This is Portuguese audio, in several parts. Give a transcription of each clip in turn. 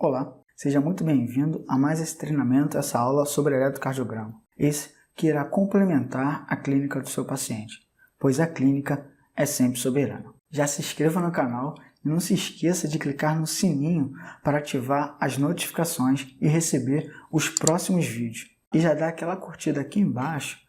Olá, seja muito bem-vindo a mais esse treinamento, essa aula sobre eletrocardiograma. Esse que irá complementar a clínica do seu paciente, pois a clínica é sempre soberana. Já se inscreva no canal e não se esqueça de clicar no sininho para ativar as notificações e receber os próximos vídeos. E já dá aquela curtida aqui embaixo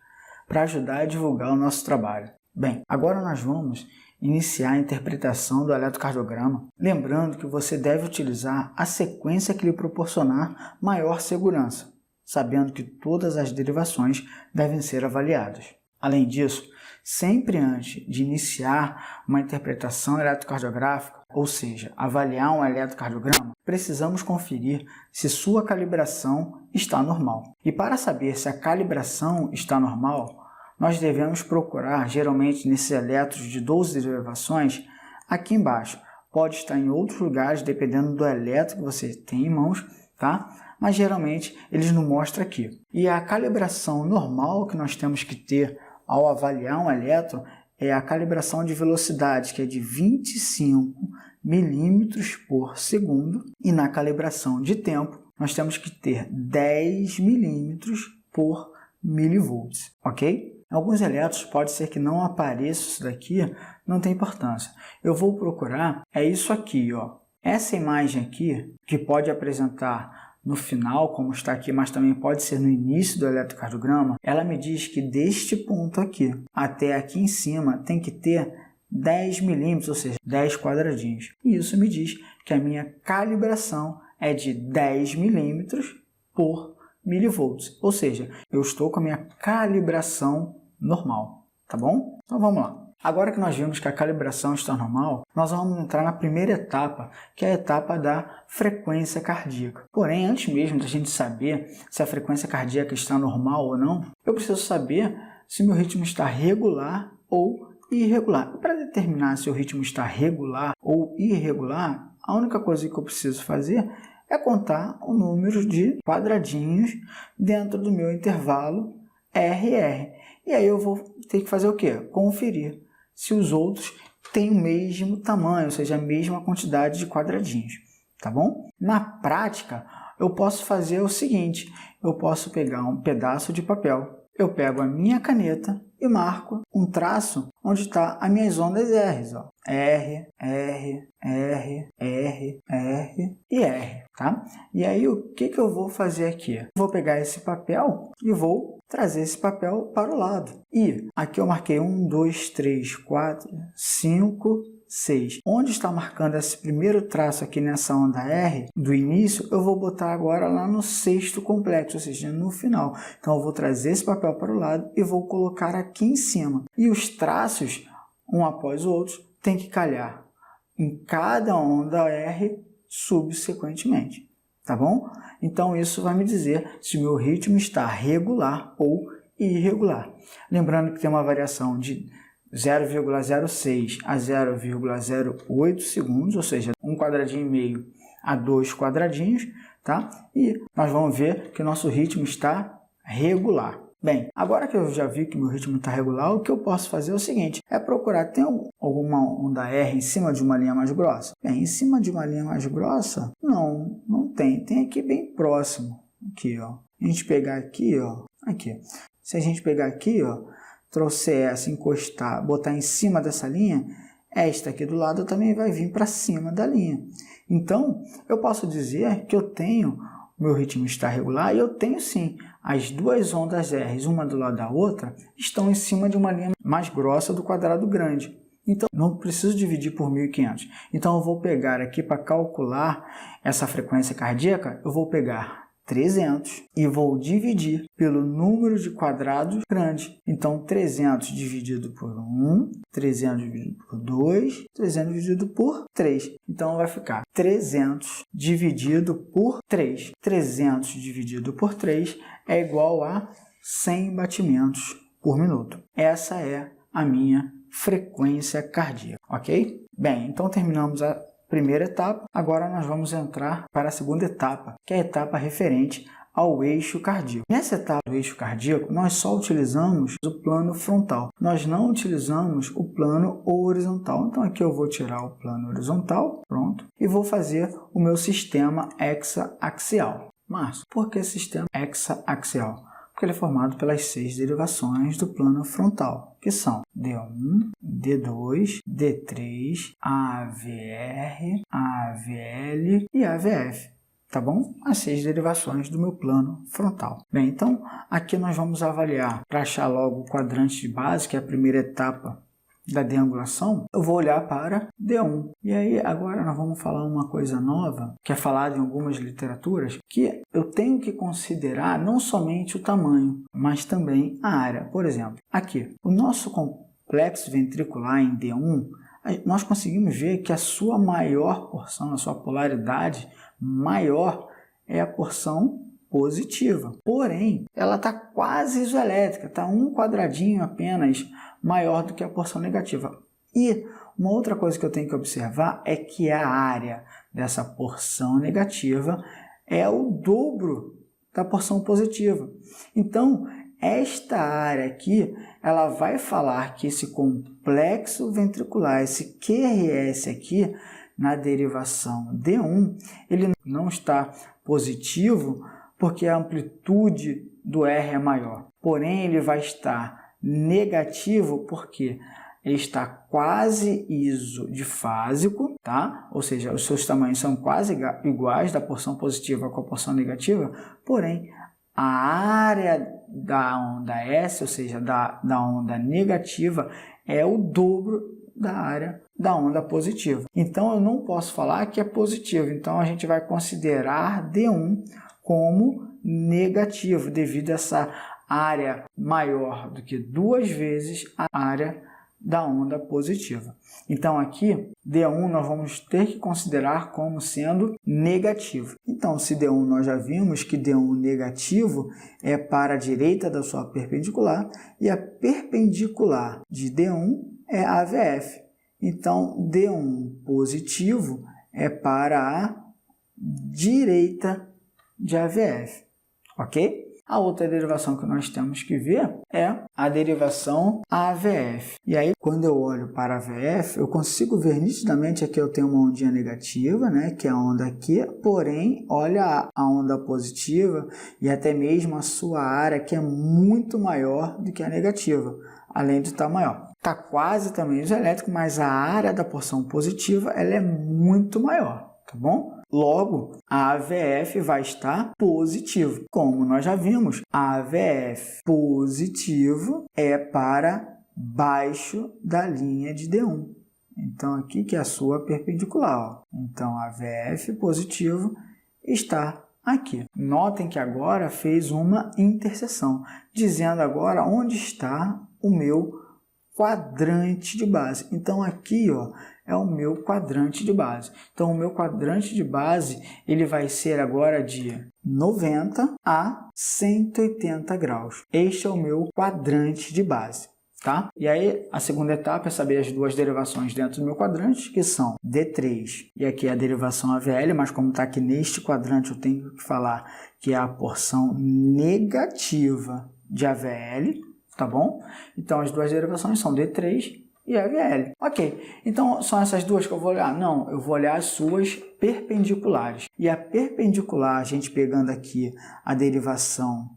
para ajudar a divulgar o nosso trabalho. Bem, agora nós vamos iniciar a interpretação do eletrocardiograma, lembrando que você deve utilizar a sequência que lhe proporcionar maior segurança, sabendo que todas as derivações devem ser avaliadas. Além disso, sempre antes de iniciar uma interpretação eletrocardiográfica, ou seja, avaliar um eletrocardiograma, precisamos conferir se sua calibração está normal. E para saber se a calibração está normal, nós devemos procurar, geralmente nesses eletros de 12 derivações, aqui embaixo. Pode estar em outros lugares, dependendo do eletro que você tem em mãos, tá? Mas geralmente eles nos mostram aqui. E a calibração normal que nós temos que ter ao avaliar um eletro é a calibração de velocidade, que é de 25 milímetros por segundo. E na calibração de tempo, nós temos que ter 10 milímetros por milivolts, ok? Em alguns eletros pode ser que não apareça isso daqui, não tem importância. Eu vou procurar, é isso aqui, ó. Essa imagem aqui, que pode apresentar no final, como está aqui, mas também pode ser no início do eletrocardiograma, ela me diz que deste ponto aqui até aqui em cima tem que ter 10 milímetros, ou seja, 10 quadradinhos. E isso me diz que a minha calibração é de 10 milímetros por milivolts, ou seja, eu estou com a minha calibração normal, tá bom? Então vamos lá. Agora que nós vimos que a calibração está normal, nós vamos entrar na primeira etapa, que é a etapa da frequência cardíaca. Porém, antes mesmo da gente saber se a frequência cardíaca está normal ou não, eu preciso saber se meu ritmo está regular ou irregular. Para determinar se o ritmo está regular ou irregular, a única coisa que eu preciso fazer é contar o número de quadradinhos dentro do meu intervalo RR. E aí eu vou ter que fazer o quê? Conferir se os outros têm o mesmo tamanho, ou seja, a mesma quantidade de quadradinhos, tá bom? Na prática, eu posso fazer o seguinte, eu posso pegar um pedaço de papel, eu pego a minha caneta e marco um traço onde está as minhas ondas R's, ó. R, R, R, R, R e R, tá? E aí o que eu vou fazer aqui? Vou pegar esse papel e vou trazer esse papel para o lado. E aqui eu marquei 1, 2, 3, 4, 5, 6. Onde está marcando esse primeiro traço aqui nessa onda R, do início, eu vou botar agora lá no sexto complexo, ou seja, no final. Então eu vou trazer esse papel para o lado e vou colocar aqui em cima. E os traços, um após o outro, tem que calhar em cada onda R subsequentemente. Tá bom? Então isso vai me dizer se o meu ritmo está regular ou irregular. Lembrando que tem uma variação de 0,06 a 0,08 segundos, ou seja, um quadradinho e meio a 2 quadradinhos, tá? E nós vamos ver que o nosso ritmo está regular. Bem, agora que eu já vi que meu ritmo está regular, o que eu posso fazer é o seguinte, é procurar, tem alguma onda R em cima de uma linha mais grossa? Bem, em cima de uma linha mais grossa, não tem. Tem aqui bem próximo, aqui, ó. A gente pegar aqui, ó, aqui. Se a gente pegar aqui, ó, trouxer essa, encostar, botar em cima dessa linha, esta aqui do lado também vai vir para cima da linha. Então, eu posso dizer que eu tenho, meu ritmo está regular, e eu tenho sim, as duas ondas R, uma do lado da outra, estão em cima de uma linha mais grossa do quadrado grande. Então, não preciso dividir por 1500. Então, eu vou pegar aqui para calcular essa frequência cardíaca, eu vou pegar 300 e vou dividir pelo número de quadrados grande. Então, 300 dividido por 1, 300 dividido por 2, 300 dividido por 3. Então, vai ficar 300 dividido por 3. 300 dividido por 3 é igual a 100 batimentos por minuto. Essa é a minha frequência cardíaca, ok? Bem, então terminamos a primeira etapa, agora nós vamos entrar para a segunda etapa, que é a etapa referente ao eixo cardíaco. Nessa etapa do eixo cardíaco, nós só utilizamos o plano frontal. Nós não utilizamos o plano horizontal. Então aqui eu vou tirar o plano horizontal, pronto, e vou fazer o meu sistema hexaaxial. Márcio, por que sistema hexaaxial? Porque ele é formado pelas 6 derivações do plano frontal, que são D1, D2, D3, AVR, AVL e AVF. Tá bom? As 6 derivações do meu plano frontal. Bem, então aqui nós vamos avaliar, para achar logo o quadrante de base, que é a primeira etapa da deangulação, eu vou olhar para D1. E aí agora nós vamos falar uma coisa nova, que é falada em algumas literaturas, que eu tenho que considerar não somente o tamanho, mas também a área. Por exemplo, aqui, o nosso complexo ventricular em D1, nós conseguimos ver que a sua maior porção, a sua polaridade maior é a porção positiva. Porém, ela está quase isoelétrica, está um quadradinho apenas maior do que a porção negativa. E uma outra coisa que eu tenho que observar é que a área dessa porção negativa é o dobro da porção positiva. Então, esta área aqui, ela vai falar que esse complexo ventricular, esse QRS aqui, na derivação D1, ele não está positivo porque a amplitude do R é maior. Porém, ele vai estar negativo porque ele está quase isodifásico, tá? Ou seja, os seus tamanhos são quase iguais da porção positiva com a porção negativa, porém, a área da onda S, ou seja, da onda negativa, é o dobro da área da onda positiva. Então, eu não posso falar que é positivo. Então, a gente vai considerar D1 como negativo, devido a essa área maior do que 2 vezes a área da onda positiva. Então, aqui, D1 nós vamos ter que considerar como sendo negativo. Então, se D1 nós já vimos que D1 negativo é para a direita da sua perpendicular e a perpendicular de D1 é a AVF. Então, D1 positivo é para a direita de AVF, ok? A outra derivação que nós temos que ver é a derivação AVF. E aí, quando eu olho para a AVF, eu consigo ver nitidamente aqui eu tenho uma ondinha negativa, né, que é a onda aqui, porém, olha a onda positiva e até mesmo a sua área, que é muito maior do que a negativa, além de estar maior. Está quase também isoelétrico, mas a área da porção positiva ela é muito maior, tá bom? Logo, a AVF vai estar positivo. Como nós já vimos, a AVF positivo é para baixo da linha de D1. Então, aqui que é a sua perpendicular. Ó. Então, a AVF positivo está aqui. Notem que agora fez uma interseção, dizendo agora onde está o meu quadrante de base. Então, aqui, ó, é o meu quadrante de base. Então, o meu quadrante de base, ele vai ser agora de 90 a 180 graus. Este é o meu quadrante de base, tá? E aí, a segunda etapa é saber as 2 derivações dentro do meu quadrante, que são D3 e aqui a derivação AVL, mas como está aqui neste quadrante, eu tenho que falar que é a porção negativa de AVL, tá bom? Então, as 2 derivações são D3 e AVL. Ok, então são essas 2 que eu vou olhar? Não, eu vou olhar as suas perpendiculares. E a perpendicular, a gente pegando aqui a derivação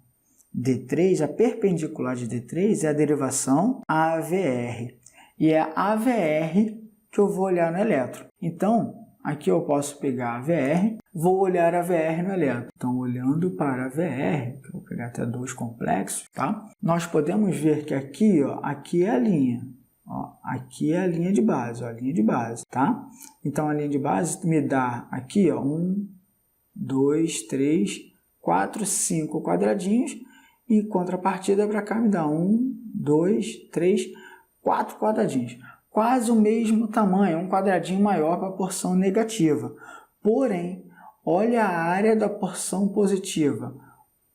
D3, a perpendicular de D3 é a derivação AVR. E é a AVR que eu vou olhar no elétron. Então, aqui eu posso pegar a VR, vou olhar a VR no elétron. Então, olhando para a VR, que eu vou pegar até 2 complexos, tá? Nós podemos ver que aqui, ó, aqui é a linha. Ó, aqui é a linha de base, ó, a linha de base, tá? Então, a linha de base me dá aqui, ó, 1, 2, 3, 4, 5 quadradinhos. E contrapartida para cá me dá 1, 2, 3, 4 quadradinhos. Quase o mesmo tamanho, um quadradinho maior para a porção negativa. Porém, olha a área da porção positiva.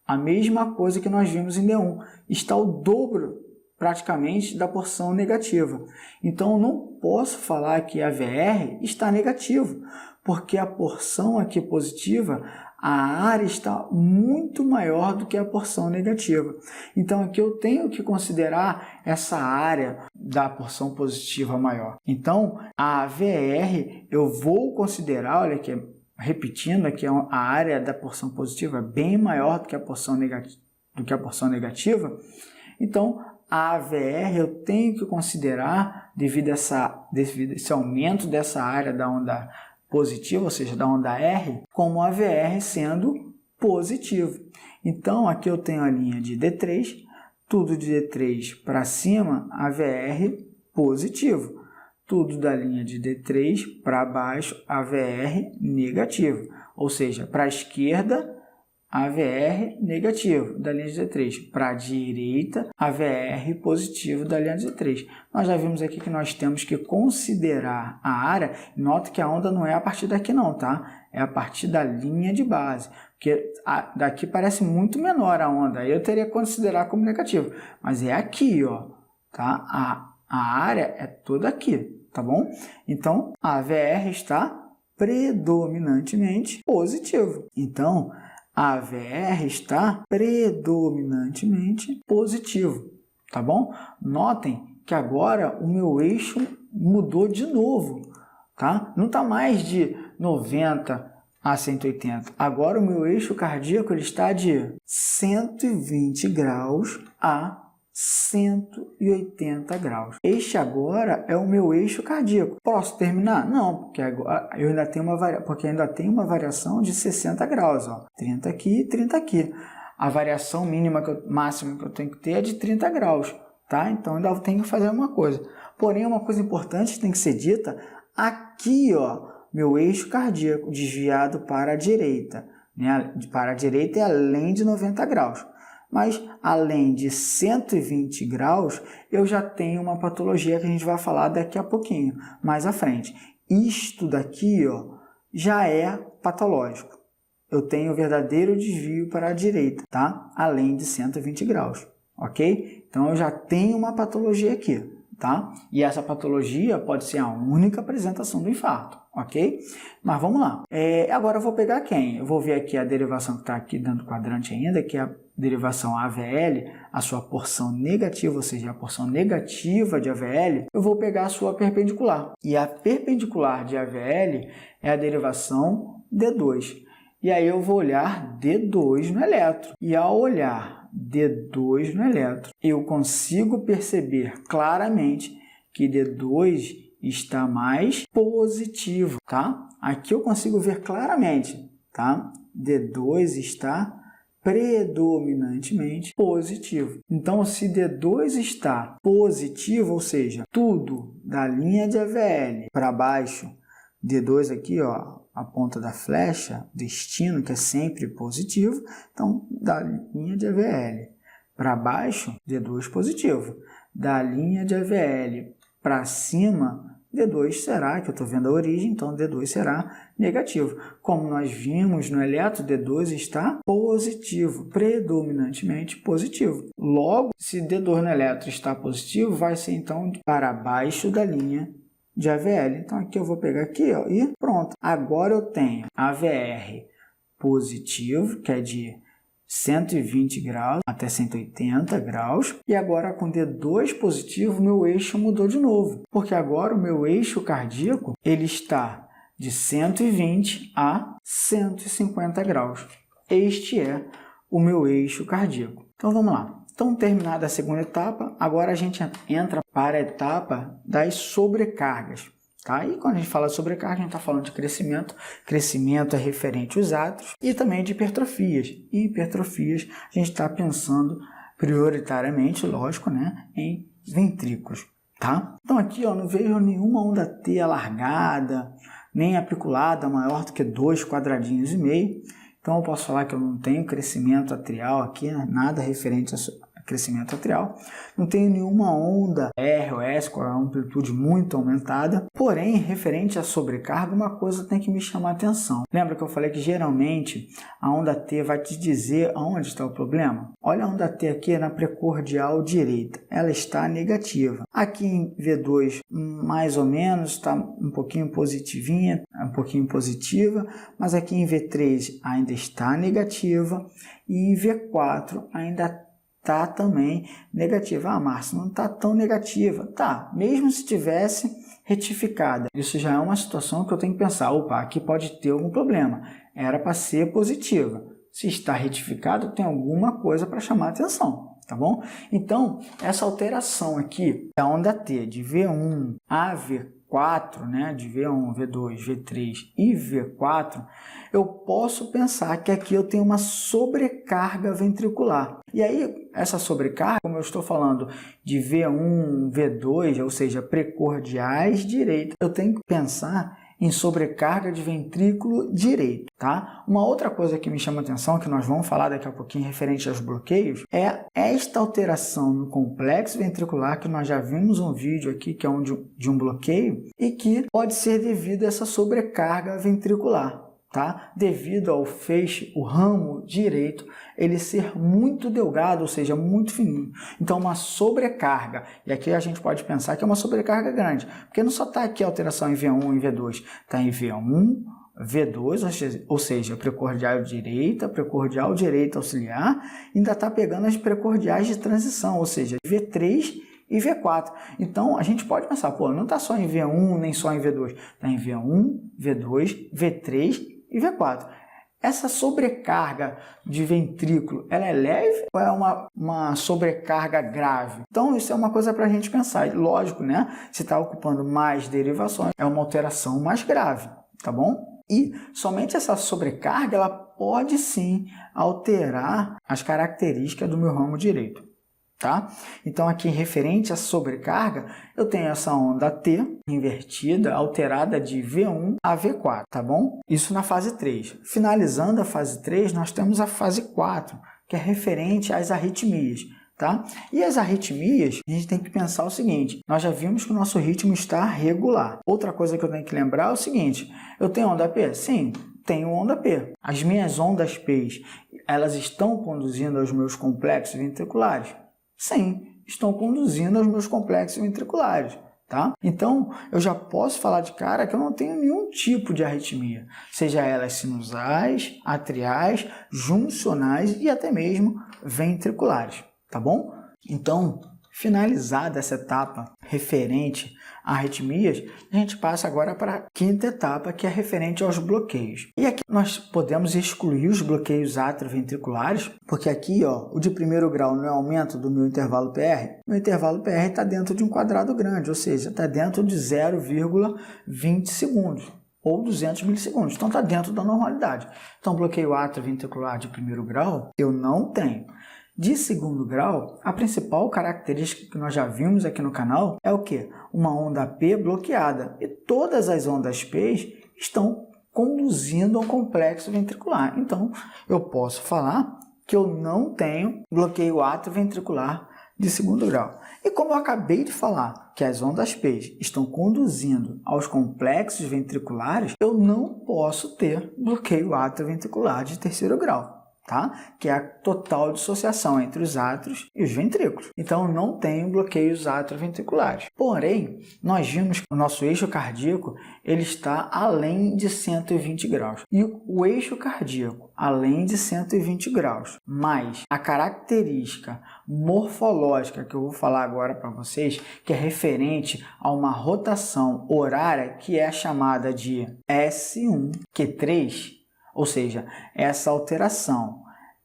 A mesma coisa que nós vimos em D1. Está o dobro, praticamente, da porção negativa. Então, eu não posso falar que a VR está negativo, Porque a porção aqui positiva, a área está muito maior do que a porção negativa. Então, aqui eu tenho que considerar essa área da porção positiva maior. Então, a AVR eu vou considerar, olha aqui, repetindo aqui, a área da porção positiva é bem maior do que a porção negativa. Então, a AVR eu tenho que considerar, devido a esse aumento dessa área da onda positiva, ou seja, da onda R, como a AVR sendo positivo. Então, aqui eu tenho a linha de D3, tudo de D3 para cima, AVR positivo. Tudo da linha de D3 para baixo, AVR negativo. Ou seja, para a esquerda, AVR negativo da linha de D3. Para a direita, AVR positivo da linha de D3. Nós já vimos aqui que nós temos que considerar a área. Nota que a onda não é a partir daqui não, tá? É a partir da linha de base. Porque daqui parece muito menor a onda. Aí eu teria que considerar como negativo. Mas é aqui, ó, tá? A área é toda aqui, tá bom? Então, a AVR está predominantemente positivo. Então, a AVR está predominantemente positivo, tá bom? Notem que agora o meu eixo mudou de novo, tá? Não está mais de 90 a 180. Agora o meu eixo cardíaco ele está de 120 graus a 180 graus. Este agora é o meu eixo cardíaco. Posso terminar? Não, porque agora eu ainda tenho uma variação de 60 graus, ó. 30 aqui e 30 aqui. A variação máxima que eu tenho que ter é de 30 graus, tá? Então ainda tenho que fazer uma coisa. Porém, uma coisa importante que tem que ser dita, aqui, ó, meu eixo cardíaco desviado para a direita, né? Para a direita é além de 90 graus. Mas, além de 120 graus, eu já tenho uma patologia que a gente vai falar daqui a pouquinho, mais à frente. Isto daqui, ó, já é patológico. Eu tenho verdadeiro desvio para a direita, tá? Além de 120 graus, ok? Então, eu já tenho uma patologia aqui, tá? E essa patologia pode ser a única apresentação do infarto, ok? Mas vamos lá. Agora eu vou pegar quem? Eu vou ver aqui a derivação que está aqui dentro do quadrante ainda, que é a derivação AVL, a sua porção negativa, ou seja, a porção negativa de AVL, eu vou pegar a sua perpendicular. E a perpendicular de AVL é a derivação D2. E aí eu vou olhar D2 no elétron. E ao olhar D2 no elétron, eu consigo perceber claramente que D2 está mais positivo, tá? Aqui eu consigo ver claramente, tá? D2 está predominantemente positivo. Então, se D2 está positivo, ou seja, tudo da linha de AVL para baixo, D2 aqui, ó, a ponta da flecha, destino, que é sempre positivo, então, da linha de AVL para baixo, D2 positivo. Da linha de AVL para cima, D2 será, que eu estou vendo a origem, então D2 será negativo. Como nós vimos no elétron, D2 está positivo, predominantemente positivo. Logo, se D2 no elétron está positivo, vai ser então para baixo da linha de AVL. Então aqui eu vou pegar aqui, ó, e pronto. Agora eu tenho AVR positivo, que é de 120 graus até 180 graus. E agora com D2 positivo, meu eixo mudou de novo. Porque agora o meu eixo cardíaco ele está de 120 a 150 graus. Este é o meu eixo cardíaco. Então vamos lá. Então, terminada a segunda etapa, agora a gente entra para a etapa das sobrecargas. Tá? E quando a gente fala de sobrecarga, a gente está falando de crescimento. Crescimento é referente aos átrios e também de hipertrofias. E hipertrofias a gente está pensando prioritariamente, lógico, né, em ventrículos. Tá? Então aqui ó, não vejo nenhuma onda T alargada, nem apiculada maior do que 2 quadradinhos e meio. Então eu posso falar que eu não tenho crescimento atrial aqui, nada referente a crescimento atrial. Não tenho nenhuma onda R ou S com a amplitude muito aumentada. Porém, referente à sobrecarga, uma coisa tem que me chamar a atenção. Lembra que eu falei que geralmente a onda T vai te dizer aonde está o problema? Olha a onda T aqui na precordial direita. Ela está negativa. Aqui em V2, mais ou menos, está um pouquinho positivinha, um pouquinho positiva, mas aqui em V3 ainda está negativa e em V4 ainda está também negativa. Ah, Márcio, não está tão negativa. Tá, mesmo se tivesse retificada. Isso já é uma situação que eu tenho que pensar, opa, aqui pode ter algum problema. Era para ser positiva. Se está retificado, tem alguma coisa para chamar a atenção, tá bom? Então, essa alteração aqui da onda T de V1 a V4, né, de V1, V2, V3 e V4, eu posso pensar que aqui eu tenho uma sobrecarga ventricular. E aí, essa sobrecarga, como eu estou falando de V1, V2, ou seja, precordiais direita, eu tenho que pensar em sobrecarga de ventrículo direito, tá? Uma outra coisa que me chama a atenção, que nós vamos falar daqui a pouquinho referente aos bloqueios, é esta alteração no complexo ventricular, que nós já vimos um vídeo aqui, que é de um bloqueio, e que pode ser devido a essa sobrecarga ventricular, tá? Devido ao feixe, o ramo direito, ele ser muito delgado, ou seja, muito fininho. Então, uma sobrecarga, e aqui a gente pode pensar que é uma sobrecarga grande, porque não só está aqui a alteração em V1 e V2, está em V1, V2, ou seja, precordial direita auxiliar, ainda está pegando as precordiais de transição, ou seja, V3 e V4. Então, a gente pode pensar, pô, não está só em V1, nem só em V2, está em V1, V2, V3 e V4. Essa sobrecarga de ventrículo, ela é leve ou é uma sobrecarga grave? Então, isso é uma coisa para a gente pensar. E, lógico, né? Se está ocupando mais derivações, é uma alteração mais grave, tá bom? E somente essa sobrecarga, ela pode sim alterar as características do meu ramo direito. Tá? Então, aqui referente à sobrecarga, eu tenho essa onda T invertida, alterada de V1 a V4, tá bom? Isso na fase 3. Finalizando a fase 3, nós temos a fase 4, que é referente às arritmias, tá? E as arritmias, a gente tem que pensar o seguinte, nós já vimos que o nosso ritmo está regular. Outra coisa que eu tenho que lembrar é o seguinte, eu tenho onda P? Sim, tenho onda P. As minhas ondas P, elas estão conduzindo aos meus complexos ventriculares? Sim, estão conduzindo aos meus complexos ventriculares, tá? Então, eu já posso falar de cara que eu não tenho nenhum tipo de arritmia, seja elas sinusais, atriais, juncionais e até mesmo ventriculares, tá bom? Então, finalizada essa etapa referente a arritmias, a gente passa agora para a quinta etapa, que é referente aos bloqueios. E aqui nós podemos excluir os bloqueios atrioventriculares, porque aqui, ó, o de primeiro grau não é aumento do meu intervalo PR. O intervalo PR está dentro de um quadrado grande, ou seja, está dentro de 0,20 segundos. Ou 200 milissegundos. Então, está dentro da normalidade. Então, bloqueio atrioventricular de primeiro grau, eu não tenho. De segundo grau, a principal característica que nós já vimos aqui no canal é o quê? Uma onda P bloqueada. E todas as ondas P estão conduzindo ao complexo ventricular. Então, eu posso falar que eu não tenho bloqueio atrioventricular de segundo grau. E como eu acabei de falar que as ondas P estão conduzindo aos complexos ventriculares, eu não posso ter bloqueio atrioventricular de terceiro grau. Tá? Que é a total dissociação entre os átrios e os ventrículos. Então, eu não tenho bloqueios atrioventriculares. Porém, nós vimos que o nosso eixo cardíaco ele está além de 120 graus. E o eixo cardíaco, além de 120 graus, mais a característica morfológica que eu vou falar agora para vocês, que é referente a uma rotação horária que é chamada de S1Q3, ou seja, essa alteração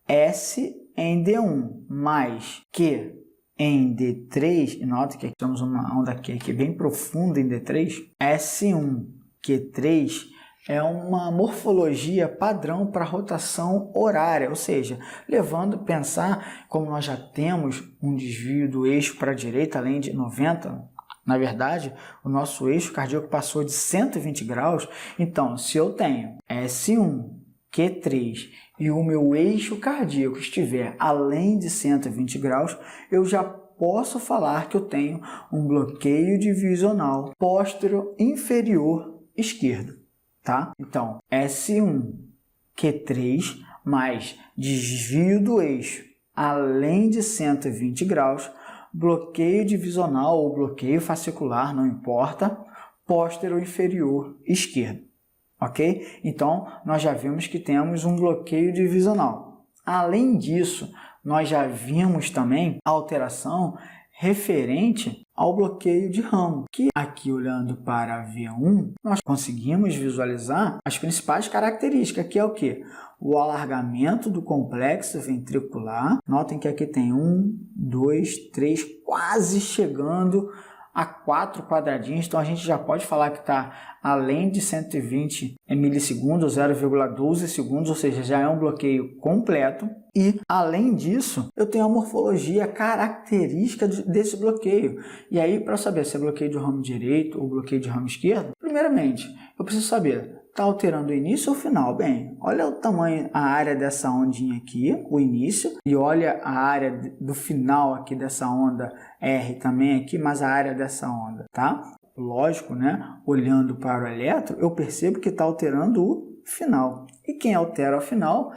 S em D1 mais Q em D3, e nota que aqui temos uma onda aqui bem profunda em D3, S1Q3 é uma morfologia padrão para rotação horária, ou seja, levando a pensar como nós já temos um desvio do eixo para a direita além de 90, na verdade, o nosso eixo cardíaco passou de 120 graus, então se eu tenho S1 Q3 e o meu eixo cardíaco estiver além de 120 graus, eu já posso falar que eu tenho um bloqueio divisional póstero inferior esquerdo, tá? Então, S1, Q3 mais desvio do eixo além de 120 graus, bloqueio divisional ou bloqueio fascicular, não importa, póstero inferior esquerdo, ok? Então, nós já vimos que temos um bloqueio divisional. Além disso, nós já vimos também a alteração referente ao bloqueio de ramo, que aqui olhando para a V1, nós conseguimos visualizar as principais características, que é o quê? O alargamento do complexo ventricular. Notem que aqui tem 1, 2, 3, quase chegando a 4 quadradinhos, então a gente já pode falar que está além de 120 milissegundos, 0,12 segundos, ou seja, já é um bloqueio completo. E, além disso, eu tenho a morfologia característica desse bloqueio. E aí, para saber se é bloqueio de ramo direito ou bloqueio de ramo esquerdo, primeiramente, eu preciso saber, está alterando o início ou o final? Bem, olha o tamanho, a área dessa ondinha aqui, o início, e olha a área do final aqui dessa onda R também aqui, mas a área dessa onda, tá? Lógico, né? Olhando para o eletro, eu percebo que está alterando o final. E quem altera o final,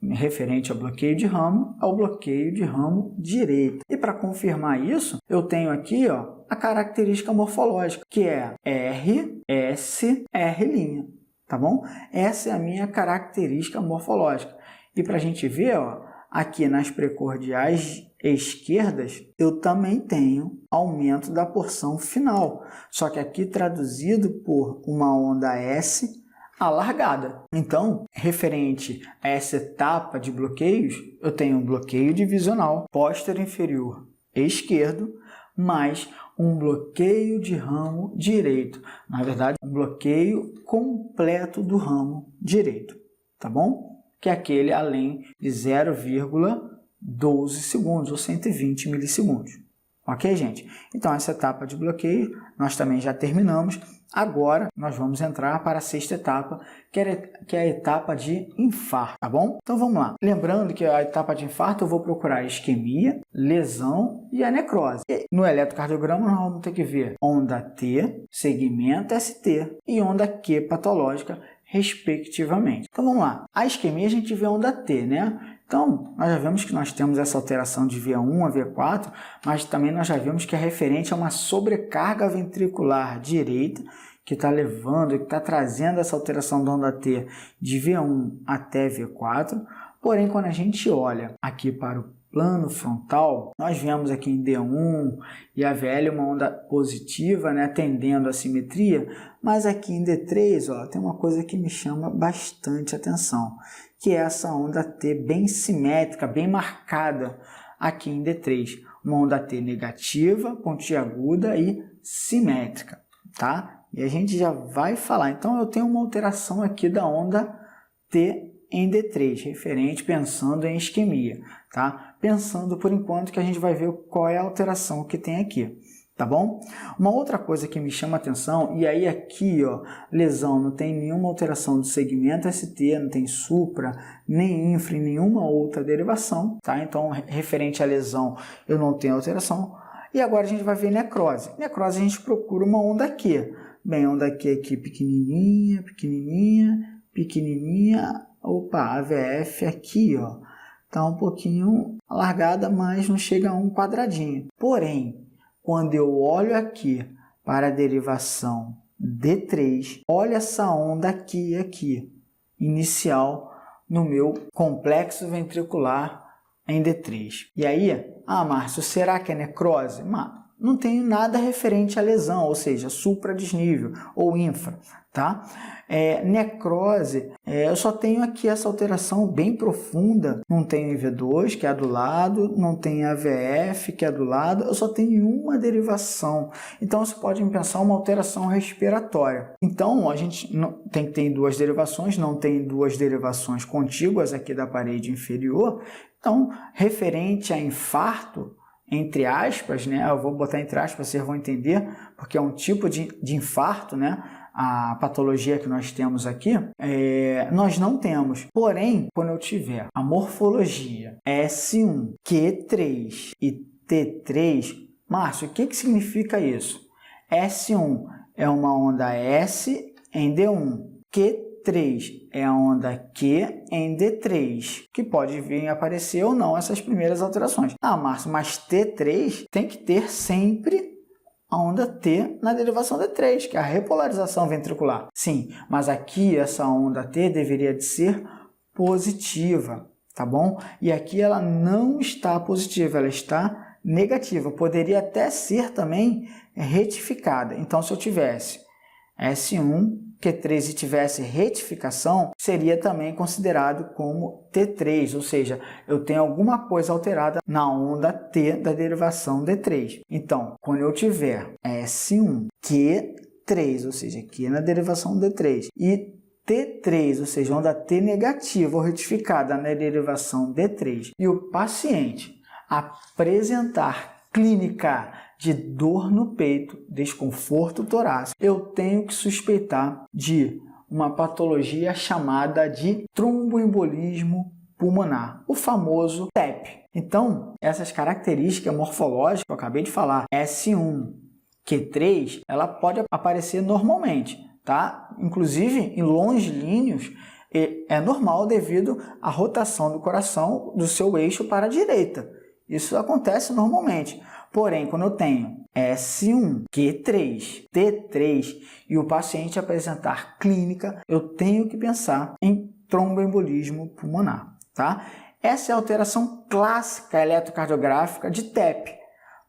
referente ao bloqueio de ramo, é o bloqueio de ramo direito. E para confirmar isso, eu tenho aqui, ó, a característica morfológica, que é R, S, R'. Tá bom? Essa é a minha característica morfológica. E para a gente ver, ó, aqui nas precordiais esquerdas, eu também tenho aumento da porção final. Só que aqui traduzido por uma onda S alargada. Então, referente a essa etapa de bloqueios, eu tenho um bloqueio divisional póstero inferior esquerdo, mais um bloqueio de ramo direito. Na verdade, um bloqueio completo do ramo direito, tá bom? Que é aquele além de 0,12 segundos ou 120 milissegundos. Ok, gente? Então, essa etapa de bloqueio nós também já terminamos. Agora, nós vamos entrar para a sexta etapa, que é a etapa de infarto, tá bom? Então, vamos lá. Lembrando que a etapa de infarto eu vou procurar isquemia, lesão e a necrose. E no eletrocardiograma, nós vamos ter que ver onda T, segmento ST e onda Q patológica, respectivamente. Então, vamos lá. A isquemia, a gente vê onda T, né? Então, nós já vimos que nós temos essa alteração de V1 a V4, mas também nós já vimos que é referente a uma sobrecarga ventricular direita, que está levando, que está trazendo essa alteração da onda T de V1 até V4. Porém, quando a gente olha aqui para o plano frontal, nós vemos aqui em D1 e AVL uma onda positiva, né, tendendo à simetria, mas aqui em D3, ó, tem uma coisa que me chama bastante atenção, que é essa onda T bem simétrica, bem marcada aqui em D3. Uma onda T negativa, pontiaguda e simétrica, tá? E a gente já vai falar. Então, eu tenho uma alteração aqui da onda T em D3, referente pensando em isquemia, tá? Pensando por enquanto que a gente vai ver qual é a alteração que tem aqui, tá bom? Uma outra coisa que me chama a atenção, e aí aqui, ó, lesão, não tem nenhuma alteração do segmento ST, não tem supra, nem infra, nenhuma outra derivação, tá? Então, referente à lesão, eu não tenho alteração. E agora a gente vai ver necrose. Necrose a gente procura uma onda Q. Bem, onda Q aqui pequenininha, pequenininha, pequenininha. Opa, a VF aqui, ó, tá um pouquinho alargada, mas não chega a um quadradinho. Porém, quando eu olho aqui para a derivação D3, olha essa onda aqui, inicial no meu complexo ventricular em D3. E aí, Márcio, será que é necrose? Não tenho nada referente à lesão, ou seja, supradesnível ou infra, tá? Necrose, eu só tenho aqui essa alteração bem profunda, não tenho IV2, que é do lado, não tenho AVF, que é do lado, eu só tenho uma derivação. Então, você pode pensar uma alteração respiratória. Então, a gente tem que ter duas derivações, não tem duas derivações contíguas aqui da parede inferior. Então, referente a infarto, entre aspas, né? Eu vou botar entre aspas, vocês vão entender, porque é um tipo de infarto, né? a patologia que nós temos aqui, nós não temos. Porém, quando eu tiver a morfologia S1, Q3 e T3, Márcio, o que significa isso? S1 é uma onda S em D1, Q3 é a onda Q em D3, que pode vir a aparecer ou não essas primeiras alterações. Ah, Márcio, mas T3 tem que ter sempre a onda T na derivação D3, que é a repolarização ventricular. Sim, mas aqui essa onda T deveria de ser positiva, tá bom? E aqui ela não está positiva, ela está negativa. Poderia até ser também retificada. Então, se eu tivesse S1, Q3 e tivesse retificação, seria também considerado como T3, ou seja, eu tenho alguma coisa alterada na onda T da derivação D3. Então, quando eu tiver S1, Q3, ou seja, Q na derivação D3, e T3, ou seja, onda T negativa ou retificada na derivação D3, e o paciente apresentar clínica de dor no peito, desconforto torácico, eu tenho que suspeitar de uma patologia chamada de tromboembolismo pulmonar, o famoso TEP. Então, essas características morfológicas que eu acabei de falar, S1, Q3, ela pode aparecer normalmente, tá? Inclusive em longilíneos, é normal devido à rotação do coração do seu eixo para a direita. Isso acontece normalmente. Porém, quando eu tenho S1, Q3, T3 e o paciente apresentar clínica, eu tenho que pensar em tromboembolismo pulmonar, tá? Essa é a alteração clássica eletrocardiográfica de TEP.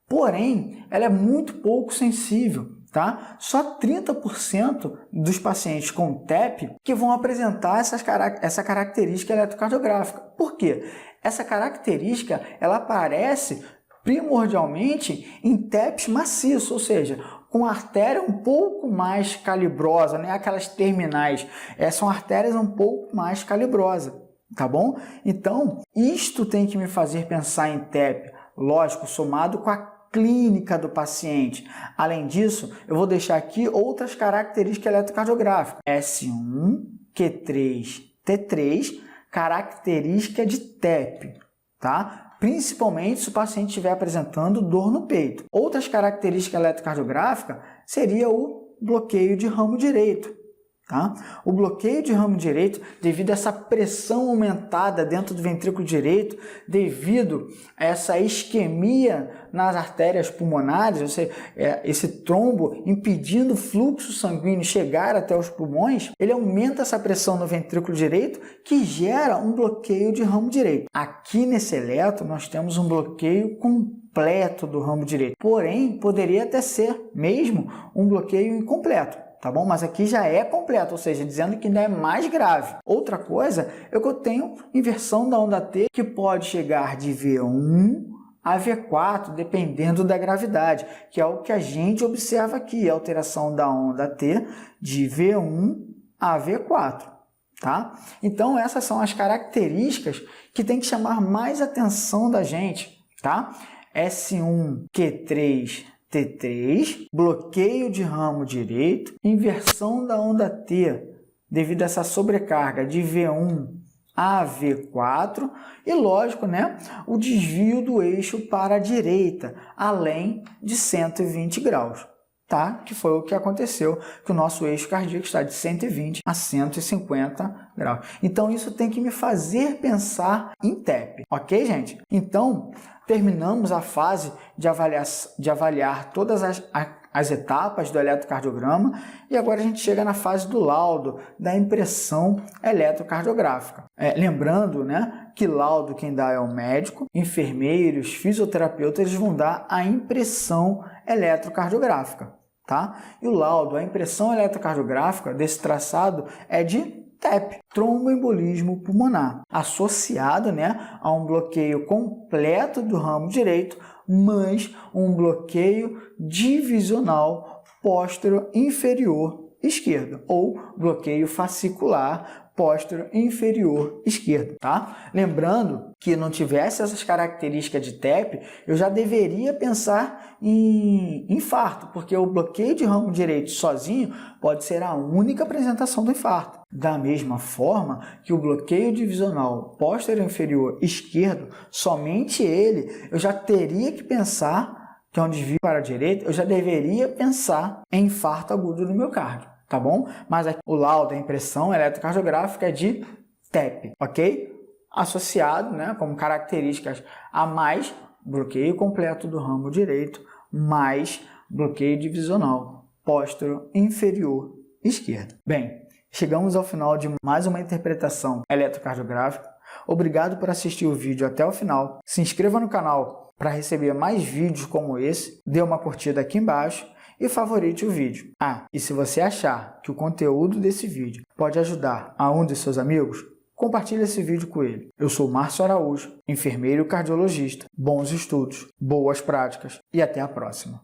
Porém, ela é muito pouco sensível, tá? Só 30% dos pacientes com TEP que vão apresentar essa característica eletrocardiográfica. Por quê? Essa característica ela aparece primordialmente em TEPs maciços, ou seja, com artéria um pouco mais calibrosa, né? Aquelas terminais, são artérias um pouco mais calibrosas, tá bom? Então, isto tem que me fazer pensar em TEP, lógico, somado com a clínica do paciente. Além disso, eu vou deixar aqui outras características eletrocardiográficas. S1, Q3, T3, característica de TEP, tá? Principalmente se o paciente estiver apresentando dor no peito. Outras características eletrocardiográficas seria o bloqueio de ramo direito. Tá? O bloqueio de ramo direito, devido a essa pressão aumentada dentro do ventrículo direito, devido a essa isquemia nas artérias pulmonares, ou seja, esse trombo impedindo o fluxo sanguíneo chegar até os pulmões, ele aumenta essa pressão no ventrículo direito, que gera um bloqueio de ramo direito. Aqui nesse eletro, nós temos um bloqueio completo do ramo direito, porém, poderia até ser mesmo um bloqueio incompleto. Tá bom? Mas aqui já é completo, ou seja, dizendo que ainda é mais grave. Outra coisa é que eu tenho inversão da onda T, que pode chegar de V1 a V4, dependendo da gravidade, que é o que a gente observa aqui, a alteração da onda T de V1 a V4. Tá? Então, essas são as características que tem que chamar mais atenção da gente. Tá? S1, Q3, T3, bloqueio de ramo direito, inversão da onda T devido a essa sobrecarga de V1 a V4 e, lógico, né, o desvio do eixo para a direita, além de 120 graus, tá? Que foi o que aconteceu, que o nosso eixo cardíaco está de 120 a 150 graus. Então, isso tem que me fazer pensar em TEP, ok, gente? Então, terminamos a fase de avaliar todas as etapas do eletrocardiograma e agora a gente chega na fase do laudo, da impressão eletrocardiográfica. Lembrando, né, que laudo quem dá é o médico, enfermeiros, fisioterapeutas, eles vão dar a impressão eletrocardiográfica, tá? E o laudo, a impressão eletrocardiográfica desse traçado é de TEP, tromboembolismo pulmonar, associado, né, a um bloqueio completo do ramo direito, mas um bloqueio divisional póstero inferior esquerdo, ou bloqueio fascicular póstero inferior esquerdo, tá? Lembrando que não tivesse essas características de TEP, eu já deveria pensar em infarto, porque o bloqueio de ramo direito sozinho pode ser a única apresentação do infarto. Da mesma forma que o bloqueio divisional póstero inferior esquerdo, somente ele, eu já teria que pensar, que é um desvio para a direita, eu já deveria pensar em infarto agudo do miocárdio. Tá bom? Mas aqui, o laudo, a impressão eletrocardiográfica é de TEP, ok? Associado, né, como características a mais bloqueio completo do ramo direito, mais bloqueio divisional póstero inferior esquerdo. Bem, chegamos ao final de mais uma interpretação eletrocardiográfica. Obrigado por assistir o vídeo até o final. Se inscreva no canal para receber mais vídeos como esse. Dê uma curtida aqui embaixo e favorite o vídeo. E se você achar que o conteúdo desse vídeo pode ajudar a um de seus amigos, compartilhe esse vídeo com ele. Eu sou Márcio Araújo, enfermeiro e cardiologista. Bons estudos, boas práticas e até a próxima.